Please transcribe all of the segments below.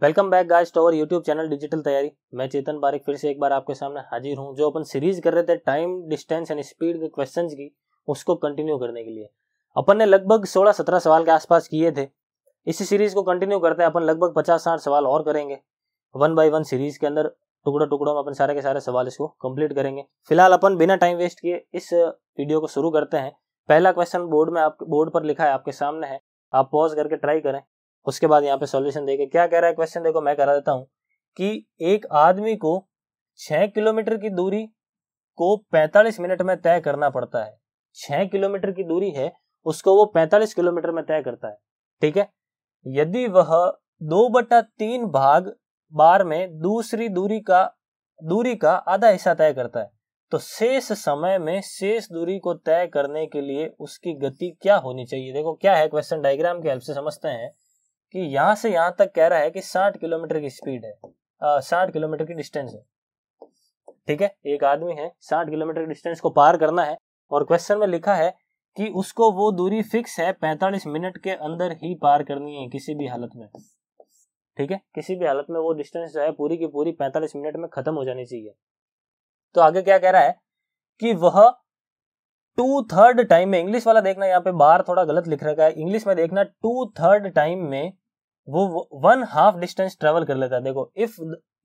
Welcome back guys to our YouTube channel digital Taiyari. मैं चेतन बारिक फिर से एक बार आपके सामने हाजिर हूं। जो अपन सीरीज कर रहे थे टाइम डिस्टेंस एंड स्पीड के क्वेश्चंस की, उसको कंटिन्यू करने के लिए अपन ने लगभग 16-17 सवाल के आसपास किए थे। इसी सीरीज को कंटिन्यू करते हैं अपन, लगभग 50-60 सवाल और करेंगे। वन बाय वन सीरीज के अंदर टुकड़ों टुकड़ों में अपन सारे के सारे सवाल इसको कंप्लीट करेंगे। फिलहाल अपन बिना टाइम वेस्ट किए इस वीडियो को शुरू करते हैं। पहला क्वेश्चन बोर्ड पर लिखा है, आपके सामने है, आप पॉज करके ट्राई करें। उसके बाद यहाँ पे सॉल्यूशन देके क्या कह रहा है क्वेश्चन, देखो मैं करा देता हूं कि एक आदमी को 6 किलोमीटर की दूरी को 45 मिनट में तय करना पड़ता है। 6 किलोमीटर की दूरी है, उसको वो 45 किलोमीटर में तय करता है। ठीक है, यदि वह 2/3 बार में दूसरी दूरी का आधा हिस्सा तय करता है, तो शेष समय में शेष दूरी को तय करने के लिए उसकी गति क्या होनी चाहिए। देखो क्या है क्वेश्चन, डायग्राम की हेल्प से समझते हैं कि यहां से यहां तक कह रहा है कि 60 किलोमीटर की स्पीड है, 60 किलोमीटर की डिस्टेंस है। ठीक है, एक आदमी है, 60 किलोमीटर की डिस्टेंस को पार करना है और क्वेश्चन में लिखा है कि उसको वो दूरी फिक्स है, 45 मिनट के अंदर ही पार करनी है किसी भी हालत में। ठीक है, किसी भी हालत में वो डिस्टेंस जो है पूरी की पूरी 45 मिनट में खत्म हो जानी चाहिए। तो आगे क्या कह रहा है कि वह 2/3 टाइम में, इंग्लिश वाला देखना, यहाँ पे बार थोड़ा गलत लिख रखा है, इंग्लिश में देखना, 2/3 टाइम में वो 1/2 डिस्टेंस ट्रेवल कर लेता है। देखो, if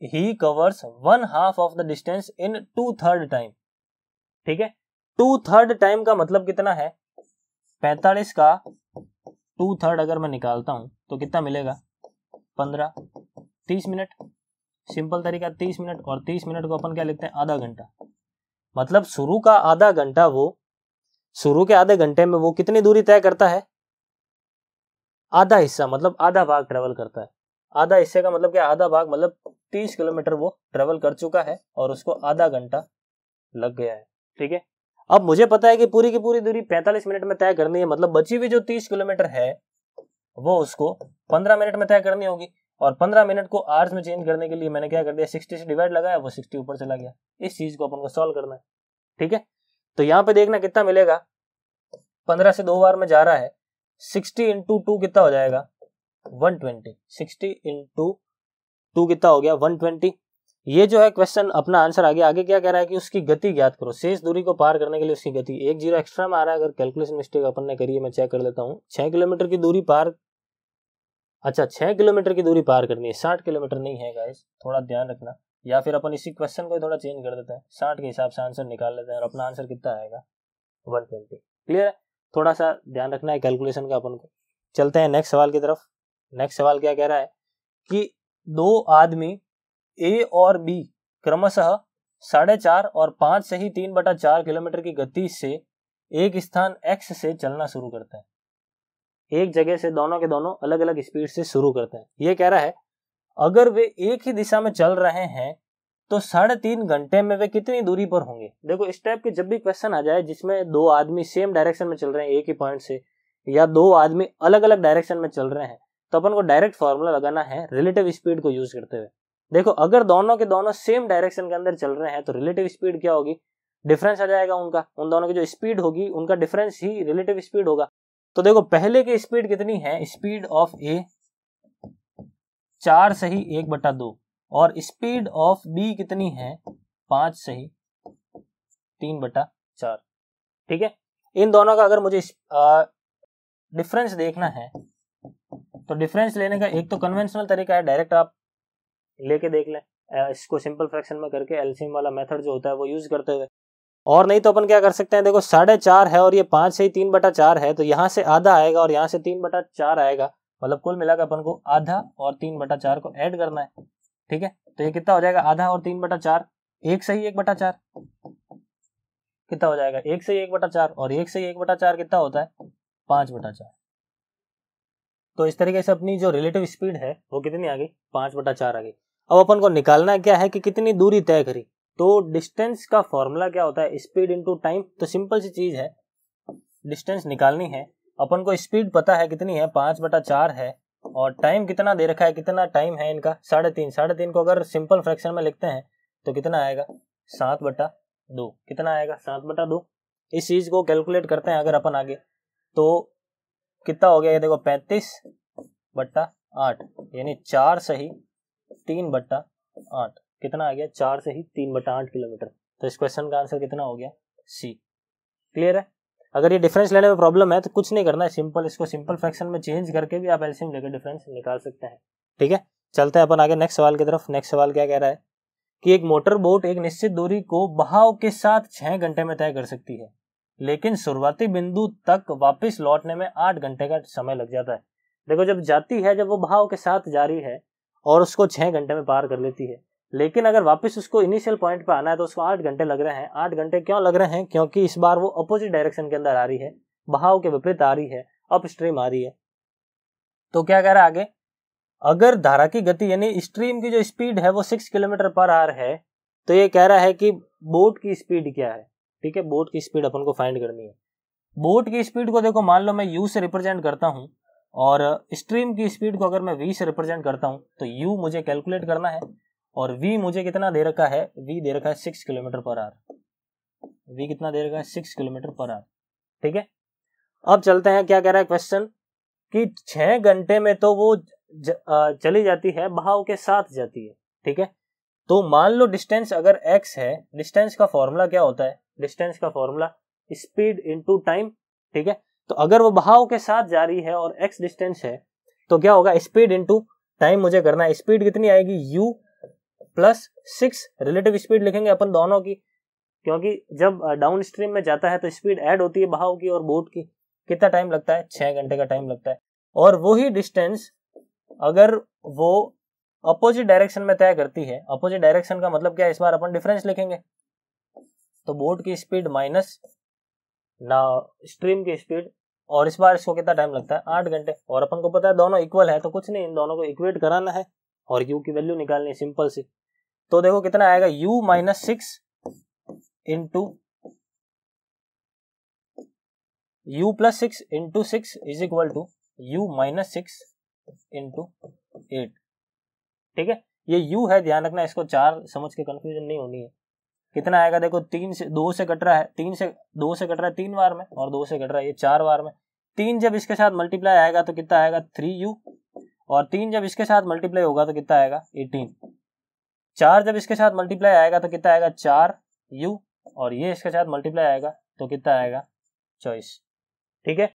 he covers 1/2 of the distance in 2/3 time. ठीक है, 2/3 टाइम का मतलब कितना है, 45 का 2/3 अगर मैं निकालता हूं तो कितना मिलेगा, 15, 30 मिनट। सिंपल तरीका 30 मिनट, और 30 मिनट को अपन क्या लिखते हैं, आधा घंटा। मतलब शुरू के आधे घंटे में वो कितनी दूरी तय करता है, आधा हिस्सा, मतलब आधा भाग ट्रेवल करता है। आधा हिस्से का मतलब क्या, आधा भाग मतलब 30 किलोमीटर वो ट्रेवल कर चुका है और उसको आधा घंटा लग गया है। ठीक है, अब मुझे पता है कि पूरी की पूरी दूरी 45 मिनट में तय करनी है, मतलब बची हुई जो 30 किलोमीटर है वो उसको 15 मिनट में तय करनी होगी। और 15 मिनट को आवर्स में चेंज करने के लिए मैंने क्या कर दिया, 60 से डिवाइड लगाया, वो 60 ऊपर चला गया। इस चीज को अपन को सॉल्व करना है। ठीक है, तो यहाँ पे देखना कितना मिलेगा, 15 से 2 बार में जा रहा है, 60 इंटू 2 कितना हो जाएगा, 120। 60 इंटू 2 कितना हो गया, 120। ये जो है क्वेश्चन अपना आंसर आगे क्या कह रहा है कि उसकी गति ज्ञात करो, शेष दूरी को पार करने के लिए उसकी गति। 1 जीरो एक्स्ट्रा में आ रहा है, अगर कैलकुलेशन मिस्टेक अपन ने करी है, मैं चेक कर लेता हूँ। 6 किलोमीटर की दूरी पार, अच्छा 6 किलोमीटर की दूरी पार करनी है, 60 किलोमीटर नहीं है गाइस, थोड़ा ध्यान रखना। या फिर अपन इसी क्वेश्चन को थोड़ा चेंज कर देते हैं, 60 के हिसाब से आंसर निकाल लेते हैं और अपना आंसर कितना आएगा, 120। क्लियर है, थोड़ा सा ध्यान रखना है कैलकुलेशन का अपन को। चलते हैं नेक्स्ट सवाल की तरफ। नेक्स्ट सवाल क्या कह रहा है कि दो आदमी ए और बी क्रमशः 4.5 और 5 से ही 3/4 किलोमीटर की गति से एक स्थान एक्स से चलना शुरू करते हैं। एक जगह से दोनों के दोनों अलग अलग स्पीड से शुरू करते हैं। ये कह रहा है अगर वे एक ही दिशा में चल रहे हैं तो 3.5 घंटे में वे कितनी दूरी पर होंगे। देखो, इस टाइप के जब भी क्वेश्चन आ जाए जिसमें दो आदमी सेम डायरेक्शन में चल रहे हैं एक ही पॉइंट से, या दो आदमी अलग अलग डायरेक्शन में चल रहे हैं, तो अपन को डायरेक्ट फॉर्मूला लगाना है रिलेटिव स्पीड को यूज करते हुए। देखो, अगर दोनों के दोनों सेम डायरेक्शन के अंदर चल रहे हैं तो रिलेटिव स्पीड क्या होगी, डिफरेंस आ जाएगा उनका, उन दोनों की जो स्पीड होगी उनका डिफरेंस ही रिलेटिव स्पीड होगा। तो देखो, पहले की स्पीड कितनी है, स्पीड ऑफ ए 4 सही 1/2, और स्पीड ऑफ बी कितनी है, 5 सही 3/4। ठीक है, इन दोनों का अगर मुझे डिफरेंस देखना है तो डिफरेंस लेने का एक तो कन्वेंशनल तरीका है, डायरेक्ट आप लेके देख लें, इसको सिंपल फ्रैक्शन में करके एलसीएम वाला मेथड जो होता है वो यूज करते हुए। और नहीं तो अपन क्या कर सकते हैं, देखो 4.5 है और ये 5 से ही 3/4 है, तो यहाँ से आधा आएगा और यहाँ से 3/4 आएगा, मतलब कुल मिलाकर अपन को आधा और 3/4 को ऐड करना है। ठीक है, तो ये कितना हो जाएगा, आधा और 3/4, 1 सही 1/4 कितना हो जाएगा, 1 सही 1/4, और 1 सही 1/4 कितना होता है, 5/4। तो इस तरीके से अपनी जो रिलेटिव स्पीड है वो कितनी आ गई, 5/4 आ गई। अब अपन को निकालना क्या है कि कितनी दूरी तय करी। तो डिस्टेंस का फॉर्मूला क्या होता है, स्पीड इनटू टाइम। तो सिंपल सी चीज है, डिस्टेंस निकालनी है अपन को, स्पीड पता है कितनी है, 5/4 है, और टाइम कितना दे रखा है, कितना टाइम है इनका, 3.5। 3.5 को अगर सिंपल फ्रैक्शन में लिखते हैं तो कितना आएगा, 7/2। कितना आएगा, 7/2। इस चीज को कैलकुलेट करते हैं अगर अपन आगे, तो कितना हो गया, ये देखो 35/2 8, यानी 4 सही 3/8। कितना आ गया? 4 सही 3/8 किलोमीटर। तो इस क्वेश्चन का आंसर कितना हो गया? सी। क्लियर है? अगर ये डिफरेंस लेने में प्रॉब्लम है तो कुछ नहीं करना है, सिंपल इसको सिंपल फ्रैक्शन में चेंज करके भी आप एलसीएम लेकर डिफरेंस निकाल सकते हैं। ठीक है, चलते हैं अपन आगे नेक्स्ट सवाल की तरफ। नेक्स्ट सवाल क्या कह रहा है कि एक मोटर बोट एक निश्चित दूरी को बहाव के साथ 6 घंटे में तय कर सकती है, लेकिन शुरुआती बिंदु तक वापस लौटने में 8 घंटे का समय लग जाता है। देखो, जब जाती है, जब वो बहाव के साथ जा रही है और उसको 6 घंटे में पार कर लेती है, लेकिन अगर वापस उसको इनिशियल पॉइंट पे आना है तो उसको 8 घंटे लग रहे हैं। 8 घंटे क्यों लग रहे हैं? क्योंकि इस बार वो अपोजिट डायरेक्शन के अंदर आ रही है, बहाव के विपरीत आ रही है, अप स्ट्रीम आ रही है। तो क्या कह रहा है आगे, अगर धारा की गति यानी स्ट्रीम की जो स्पीड है वो 6 किलोमीटर पर आवर है, तो ये कह रहा है कि बोट की स्पीड क्या है। ठीक है, बोट की स्पीड अपन को फाइंड करनी है। बोट की स्पीड को देखो, मान लो मैं u से रिप्रेजेंट करता हूं और स्ट्रीम की स्पीड को अगर मैं v से रिप्रेजेंट करता हूं, तो u मुझे कैलकुलेट करना है और v मुझे कितना दे रखा है? v दे रखा है 6 किलोमीटर पर आवर। v कितना दे रखा है? 6 किलोमीटर पर आवर। ठीक है, अब चलते हैं, क्या कह रहा है क्वेश्चन कि 6 घंटे में तो वो चली जाती है, बहाव के साथ जाती है। ठीक है, तो मान लो डिस्टेंस अगर x है, डिस्टेंस का फॉर्मूला क्या होता है? डिस्टेंस का फॉर्मूला स्पीड इनटू टाइम। ठीक है, तो अगर वो बहाव के साथ जा रही है और x डिस्टेंस है, तो क्या होगा? स्पीड इनटू टाइम मुझे करना है। स्पीड कितनी आएगी? u प्लस 6, रिलेटिव स्पीड लिखेंगे अपन दोनों की, क्योंकि जब डाउन स्ट्रीम में जाता है तो स्पीड ऐड होती है बहाव की और बोट की। कितना टाइम लगता है? 6 घंटे का टाइम लगता है। और वही डिस्टेंस अगर वो अपोजिट डायरेक्शन में तय करती है, अपोजिट डायरेक्शन का मतलब क्या है? इस बार अपन डिफरेंस लिखेंगे, तो बोट की स्पीड माइनस ना स्ट्रीम की स्पीड, और इस बार इसको कितना टाइम लगता है? 8 घंटे। और अपन को पता है दोनों इक्वल है, तो कुछ नहीं, इन दोनों को इक्वेट कराना है और u की वैल्यू निकालनी है, सिंपल सी। तो देखो कितना आएगा? u minus 6 into u plus 6 into 6 is equal to u minus 6 into 8। ठीक है, ये u है, ध्यान रखना, इसको 4 समझ के कंफ्यूजन नहीं होनी है। कितना आएगा? देखो 3 से 2 से कट रहा है, 3 से 2 से कट रहा है 3 बार में, और 2 से कट रहा है ये 4 बार में। 3 जब इसके साथ मल्टीप्लाई आएगा तो कितना आएगा? 3u, और 3 जब इसके साथ मल्टीप्लाई होगा तो कितना आएगा? 18। 4 जब इसके साथ मल्टीप्लाई आएगा तो कितना आएगा? 4u, और ये इसके साथ मल्टीप्लाई आएगा तो कितना आएगा? 24। ठीक है,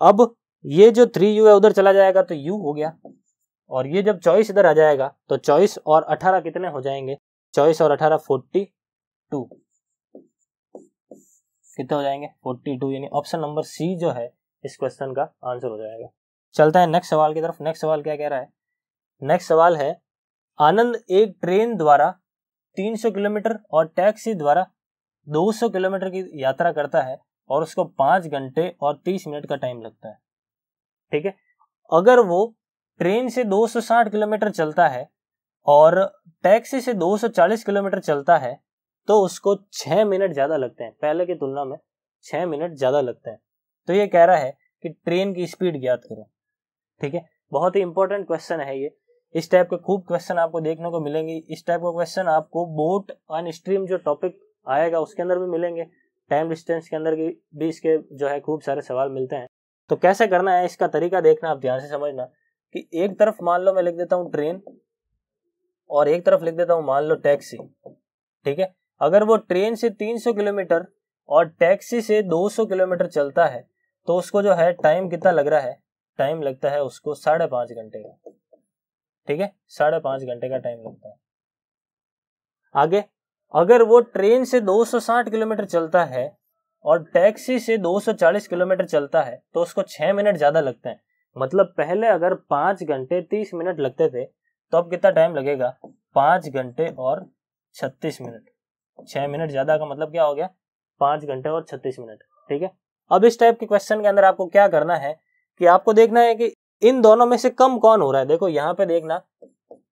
अब ये जो 3u है उधर चला जाएगा तो u हो गया, और ये जब 24 इधर आ जाएगा तो 24 और 18 कितने हो जाएंगे? 24 और 18 42। कितने हो जाएंगे? 42, यानी ऑप्शन नंबर सी जो है इस क्वेश्चन का आंसर हो जाएगा। चलता है नेक्स्ट सवाल की तरफ। नेक्स्ट सवाल क्या कह रहा है? नेक्स्ट सवाल है, आनंद एक ट्रेन द्वारा 300 किलोमीटर और टैक्सी द्वारा 200 किलोमीटर की यात्रा करता है और उसको 5 घंटे और 30 मिनट का टाइम लगता है। ठीक है, अगर वो ट्रेन से 260 किलोमीटर चलता है और टैक्सी से 240 किलोमीटर चलता है, तो उसको 6 मिनट ज्यादा लगते हैं, पहले की तुलना में 6 मिनट ज्यादा लगते हैं। तो ये कह रहा है कि ट्रेन की स्पीड ज्ञात करो। ठीक है, बहुत ही इंपॉर्टेंट क्वेश्चन है ये। इस टाइप के खूब क्वेश्चन आपको देखने को मिलेंगे। इस टाइप का क्वेश्चन आपको बोट ऑन स्ट्रीम जो टॉपिक आएगा उसके अंदर भी मिलेंगे, टाइम डिस्टेंस के अंदर भी इसके जो है खूब सारे सवाल मिलते हैं। तो कैसे करना है इसका तरीका देखना, आप ध्यान से समझना कि एक तरफ मान लो मैं लिख देता हूँ ट्रेन और एक तरफ लिख देता हूँ मान लो टैक्सी। ठीक है, अगर वो ट्रेन से 300 किलोमीटर और टैक्सी से 200 किलोमीटर चलता है तो उसको जो है टाइम कितना लग रहा है? टाइम लगता है उसको 5.5 घंटे का। ठीक है, 5.5 घंटे का टाइम लगता है। आगे, अगर वो ट्रेन से 260 किलोमीटर चलता है और टैक्सी से 240 किलोमीटर चलता है तो उसको 6 मिनट ज्यादा लगते हैं। मतलब पहले अगर 5 घंटे 30 मिनट लगते थे तो अब कितना टाइम लगेगा? 5 घंटे और 36 मिनट। 6 मिनट ज्यादा का मतलब क्या हो गया? 5 घंटे और 36 मिनट। ठीक है, अब इस टाइप के क्वेश्चन के अंदर आपको क्या करना है कि आपको देखना है कि इन दोनों में से कम कौन हो रहा है। देखो यहाँ पे देखना,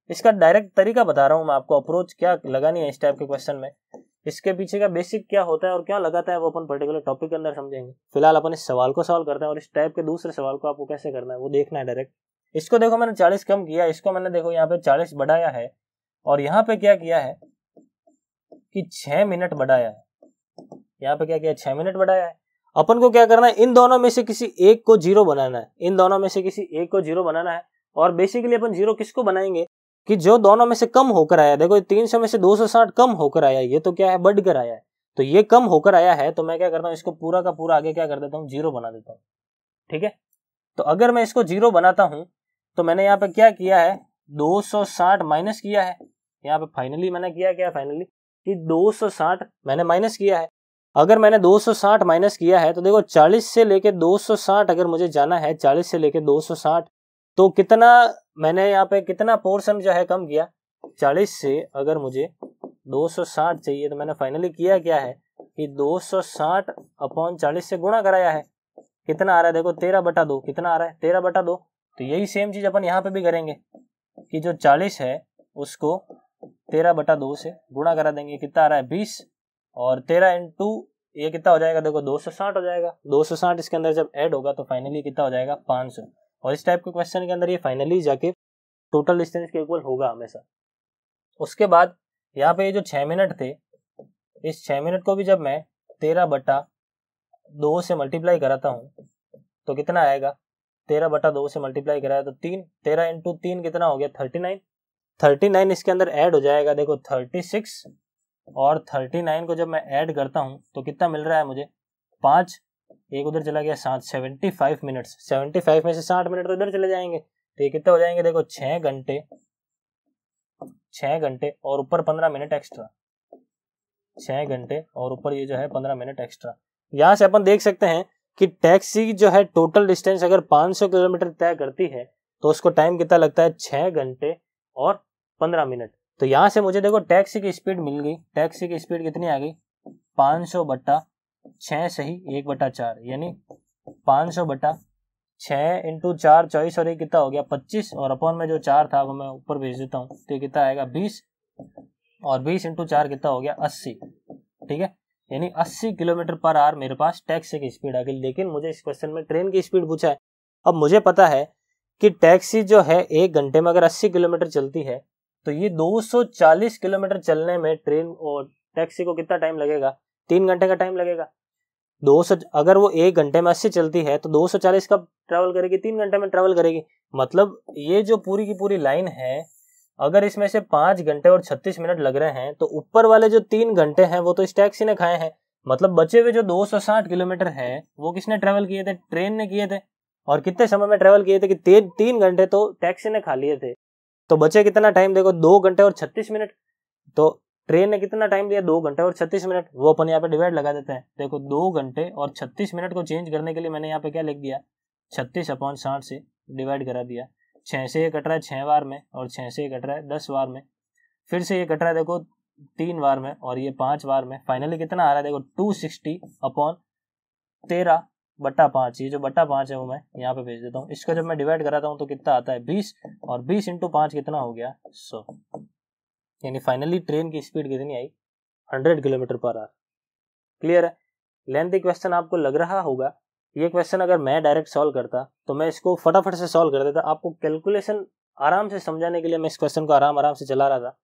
इसका डायरेक्ट तरीका बता रहा हूँ मैं आपको, अप्रोच क्या लगानी है इस टाइप के क्वेश्चन में, इसके पीछे का बेसिक क्या होता है और क्या लगाता है वो अपन पर्टिकुलर टॉपिक के अंदर समझेंगे। फिलहाल अपन इस सवाल को सॉल्व करते हैं और इस टाइप के दूसरे सवाल को आपको कैसे करना है वो देखना है डायरेक्ट। इसको देखो मैंने 40 कम किया, इसको मैंने देखो यहाँ पे 40 बढ़ाया है, और यहाँ पे क्या किया है कि 6 मिनट बढ़ाया है। यहाँ पे क्या किया? 6 मिनट बढ़ाया है। अपन को क्या करना है? इन दोनों में से किसी एक को जीरो बनाना है, इन दोनों में से किसी एक को जीरो बनाना है और बेसिकली अपन जीरो किसको बनाएंगे कि जो दोनों में से कम होकर आया। देखो 300 में से 260 कम होकर आया, ये तो क्या है बढ़कर आया है, तो ये कम होकर आया है, तो मैं क्या करता हूँ इसको पूरा का पूरा आगे क्या कर देता हूँ जीरो बना देता हूँ। ठीक है, तो अगर मैं इसको जीरो बनाता हूँ तो मैंने यहाँ पे क्या किया है 260 माइनस किया है, यहाँ पे फाइनली मैंने किया क्या फाइनली कि 260 मैंने माइनस किया है। अगर मैंने 260 माइनस किया है तो देखो 40 से लेके 260 अगर मुझे जाना है, 40 से लेके 260, तो कितना मैंने यहाँ पे कितना पोर्शन जो है कम किया। 40 से अगर मुझे 260 चाहिए तो मैंने फाइनली किया क्या है कि 260 अपॉन 40 से गुणा कराया है। कितना आ रहा है देखो 13/2, कितना आ रहा है 13/2। तो यही सेम चीज अपन यहाँ पे भी करेंगे कि जो 40 है उसको 13/2 से गुणा करा देंगे, कितना आ रहा है 20, और 13 इंटू ये कितना हो जाएगा देखो 260 हो जाएगा। 260 इसके अंदर जब ऐड होगा तो फाइनली कितना हो जाएगा 500। और इस टाइप के क्वेश्चन के अंदर ये फाइनली जाके टोटल डिस्टेंस के इक्वल होगा हमेशा। उसके बाद यहाँ पे ये जो 6 मिनट थे, इस 6 मिनट को भी जब मैं 13/2 से मल्टीप्लाई कराता हूँ तो कितना आएगा 13/2 से मल्टीप्लाई कराया तो 3, 13 इंटू 3 कितना हो गया 39। 39 इसके अंदर ऐड हो जाएगा देखो 36, और 39 को जब मैं ऐड करता हूँ तो कितना मिल रहा है मुझे 5, एक उधर चला गया 7, 75 मिनट्स। 75 में से 60 मिनट तो इधर चले जाएंगे, तो ये कितने हो जाएंगे देखो 6 घंटे और ऊपर 15 मिनट एक्स्ट्रा, 6 घंटे और ऊपर ये जो है 15 मिनट एक्स्ट्रा। यहाँ से अपन देख सकते हैं कि टैक्सी जो है टोटल डिस्टेंस अगर 500 किलोमीटर तय करती है तो उसको टाइम कितना लगता है 6 घंटे और 15 मिनट। तो यहाँ से मुझे देखो टैक्सी की स्पीड मिल गई। टैक्सी की स्पीड कितनी आ गई 500/6 सही 1/4, यानी 500/6 इंटू 4 24 और ये कितना हो गया 25, और अपॉन में जो 4 था वो मैं ऊपर भेज देता हूँ तो कितना आएगा 20, और 20 इंटू 4 कितना हो गया 80। ठीक है, यानी 80 किलोमीटर पर आवर मेरे पास टैक्सी की स्पीड आ गई। लेकिन मुझे इस क्वेश्चन में ट्रेन की स्पीड पूछा है। अब मुझे पता है कि टैक्सी जो है 1 घंटे में अगर 80 किलोमीटर चलती है तो ये 240 किलोमीटर चलने में ट्रेन और टैक्सी को कितना टाइम लगेगा 3 घंटे का टाइम लगेगा। 200 अगर वो 1 घंटे में 80 चलती है तो 240 कब ट्रेवल करेगी 3 घंटे में ट्रेवल करेगी। मतलब ये जो पूरी की पूरी लाइन है अगर इसमें से 5 घंटे और 36 मिनट लग रहे हैं तो ऊपर वाले जो 3 घंटे हैं वो तो इस टैक्सी ने खाए हैं। मतलब बचे हुए जो 260 किलोमीटर है वो किसने ट्रेवल किए थे ट्रेन ने किए थे। और कितने समय में ट्रेवल किए थे कि 3 घंटे तो टैक्सी ने खा लिए थे। तो बचे कितना टाइम देखो 2 घंटे और 36 मिनट। तो ट्रेन ने कितना टाइम लिया 2 घंटे और 36 मिनट, वो अपन यहाँ पे डिवाइड लगा देते हैं। देखो 2 घंटे और 36 मिनट को चेंज करने के लिए मैंने यहाँ पे क्या लिख दिया 36/60 से डिवाइड करा दिया। 6 से ये कट रहा है 6 बार में, और 6 से ये कट रहा है 10 बार में, फिर से ये कट रहा है देखो 3 बार में, और ये 5 बार में। फाइनली कितना आ रहा है देखो 260/13/5। ये जो /5 है वो मैं यहाँ पे भेज देता हूँ। इसको जब मैं डिवाइड कराता हूँ तो कितना आता है 20, और 20 इंटू 5 कितना हो गया 100। यानी फाइनली ट्रेन की स्पीड कितनी आई 100 किलोमीटर पर आवर। क्लियर है। लेंथी क्वेश्चन आपको लग रहा होगा। ये क्वेश्चन अगर मैं डायरेक्ट सॉल्व करता तो मैं इसको फटाफट से सॉल्व कर देता। आपको कैलकुलेशन आराम से समझाने के लिए मैं इस क्वेश्चन को आराम से चला रहा था।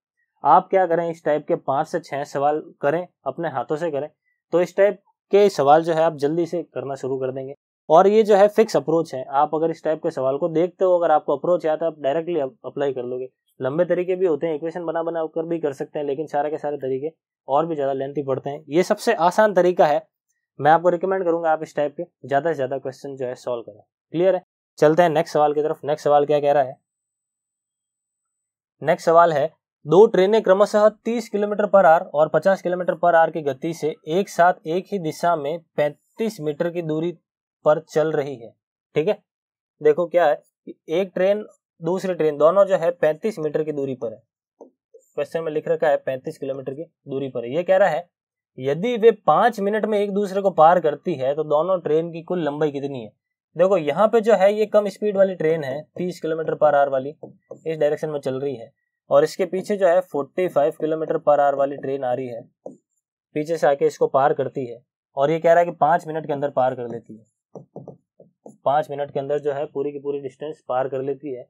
आप क्या करें इस टाइप के 5 से 6 सवाल करें, अपने हाथों से करें, तो इस टाइप के सवाल जो है आप जल्दी से करना शुरू कर देंगे। और ये जो है फिक्स अप्रोच है। आप अगर इस टाइप के सवाल को देखते हो, अगर आपको अप्रोच आता है आप डायरेक्टली अप्लाई कर लोगे। लंबे तरीके भी होते हैं, इक्वेशन बना कर भी कर सकते हैं, लेकिन सारे के सारे तरीके और भी ज़्यादा लेंथी पड़ते हैं। ये सबसे आसान तरीका है। मैं आपको रिकमेंड करूंगा आप इस टाइप के ज़्यादा से ज़्यादा क्वेश्चन जो है सॉल्व करें। क्लियर है। चलते हैं नेक्स्ट सवाल की तरफ। नेक्स्ट सवाल क्या कह रहा है। नेक्स्ट सवाल है 2 ट्रेनें क्रमशः 30 किलोमीटर पर आवर और 50 किलोमीटर पर आवर की गति से एक साथ एक ही दिशा में 35 मीटर की दूरी पर चल रही है। ठीक है, देखो क्या है कि एक ट्रेन दूसरी ट्रेन दोनों जो है 35 मीटर की दूरी पर है। क्वेश्चन में लिख रखा है 35 किलोमीटर की दूरी पर है। ये कह रहा है यदि वे 5 मिनट में एक दूसरे को पार करती है तो दोनों ट्रेन की कुल लंबाई कितनी है। देखो यहाँ पे जो है ये कम स्पीड वाली ट्रेन है, 30 किलोमीटर पर आवर वाली इस डायरेक्शन में चल रही है, और इसके पीछे जो है 45 किलोमीटर पर आवर वाली ट्रेन आ रही है, पीछे से आके इसको पार करती है। और ये कह रहा है कि 5 मिनट के अंदर पार कर लेती है। 5 मिनट के अंदर जो है पूरी की पूरी डिस्टेंस पार कर लेती है।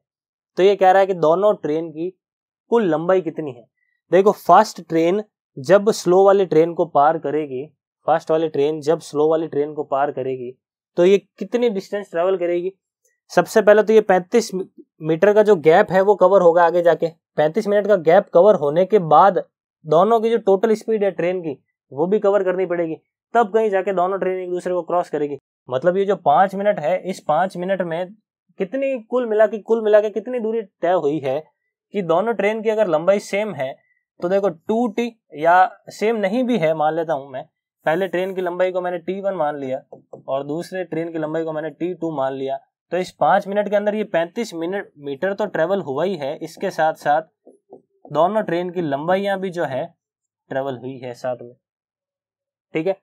तो ये कह रहा है कि दोनों ट्रेन की कुल लंबाई कितनी है। देखो फास्ट ट्रेन जब स्लो वाली ट्रेन को पार करेगी, फास्ट वाली ट्रेन जब स्लो वाली ट्रेन को पार करेगी तो ये कितनी डिस्टेंस ट्रेवल करेगी। सबसे पहले तो ये 35 मीटर का जो गैप है वो कवर होगा आगे जाके। 35 मिनट का गैप कवर होने के बाद दोनों की जो टोटल स्पीड है ट्रेन की वो भी कवर करनी पड़ेगी, तब कहीं जाके दोनों ट्रेन एक दूसरे को क्रॉस करेगी। मतलब ये जो 5 मिनट है, इस 5 मिनट में कितनी कुल मिला के कितनी दूरी तय हुई है कि दोनों ट्रेन की अगर लंबाई सेम है तो देखो 2t, या सेम नहीं भी है मान लेता हूं मैं, पहले ट्रेन की लंबाई को मैंने t1 मान लिया और दूसरे ट्रेन की लंबाई को मैंने t2 मान लिया, तो इस 5 मिनट के अंदर ये 35 मीटर तो ट्रेवल हुआ ही है। इसके साथ साथ दोनों ट्रेन की लंबाइयां भी जो है ट्रेवल हुई है साथ में। ठीक है,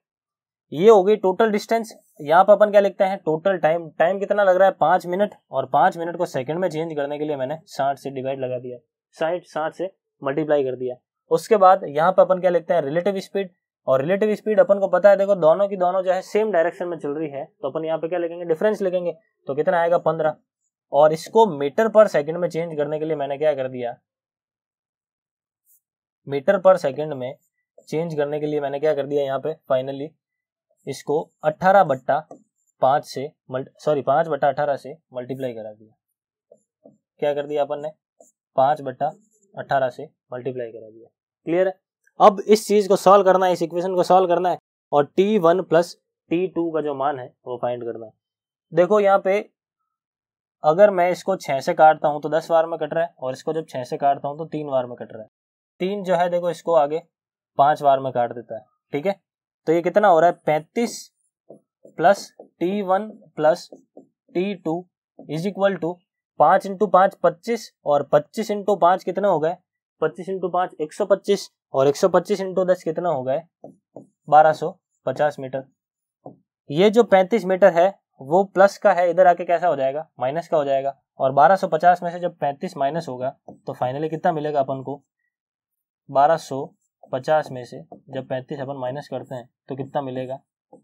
ये हो गई टोटल डिस्टेंस। यहाँ पर अपन क्या लिखते हैं, टोटल टाइम। टाइम कितना लग रहा है 5 मिनट, और 5 मिनट को सेकंड में चेंज करने के लिए मैंने 60 से डिवाइड लगा दिया, 60 से मल्टीप्लाई कर दिया। उसके बाद यहाँ पर अपन क्या लिखते हैं, रिलेटिव स्पीड। और रिलेटिव स्पीड अपन को पता है, देखो दोनों की दोनों जो है सेम डायरेक्शन में चल रही है, तो अपन यहाँ पे क्या लिखेंगे, डिफरेंस लिखेंगे। तो कितना आएगा 15, और इसको मीटर पर सेकंड में चेंज करने के लिए मैंने क्या कर दिया, मीटर पर सेकंड में चेंज करने के लिए मैंने क्या कर दिया, यहाँ पे फाइनली इसको 18/5 से 5/18 से मल्टीप्लाई करा दिया। क्या कर दिया अपन ने, 5/18 से मल्टीप्लाई करा दिया। क्लियर है। अब इस चीज को सॉल्व करना है, इस इक्वेशन को सॉल्व करना है, और t1 प्लस t2 का जो मान है वो फाइंड करना है। देखो यहाँ पे अगर मैं इसको 6 से काटता हूं तो 10 बार में कट रहा है, और इसको जब 6 से काटता हूं तो 3 बार में कट रहा है। 3 जो है देखो इसको आगे 5 बार में काट देता है। ठीक है, तो ये कितना हो रहा है, 35 plus t1 plus t2 is equal to 5 into 5 25, और 25 इंटू 5 कितने हो गए, 25 इंटू 5 125, और 125 इंटू 10 कितना हो गए 1250 मीटर। ये जो 35 मीटर है वो प्लस का है, इधर आके कैसा हो जाएगा, माइनस का हो जाएगा, और 1250 में से जब 35 माइनस होगा तो फाइनली कितना मिलेगा अपन को, 1250 में से जब 35 अपन माइनस करते हैं तो कितना मिलेगा,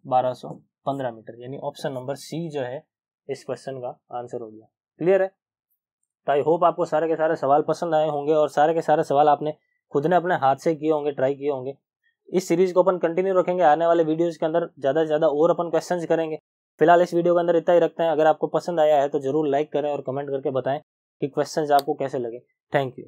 1215 मीटर। यानी ऑप्शन नंबर सी जो है इस क्वेश्चन का आंसर हो गया। क्लियर है। तो आई होप आपको सारे के सारे सवाल पसंद आए होंगे, और सारे के सारे सवाल आपने खुद ने अपने हाथ से किए होंगे, ट्राई किए होंगे। इस सीरीज को अपन कंटिन्यू रखेंगे, आने वाले वीडियोस के अंदर ज़्यादा से ज़्यादा और अपन क्वेश्चंस करेंगे। फिलहाल इस वीडियो के अंदर इतना ही रखते हैं। अगर आपको पसंद आया है तो जरूर लाइक करें और कमेंट करके बताएं कि क्वेश्चंस आपको कैसे लगे। Thank you.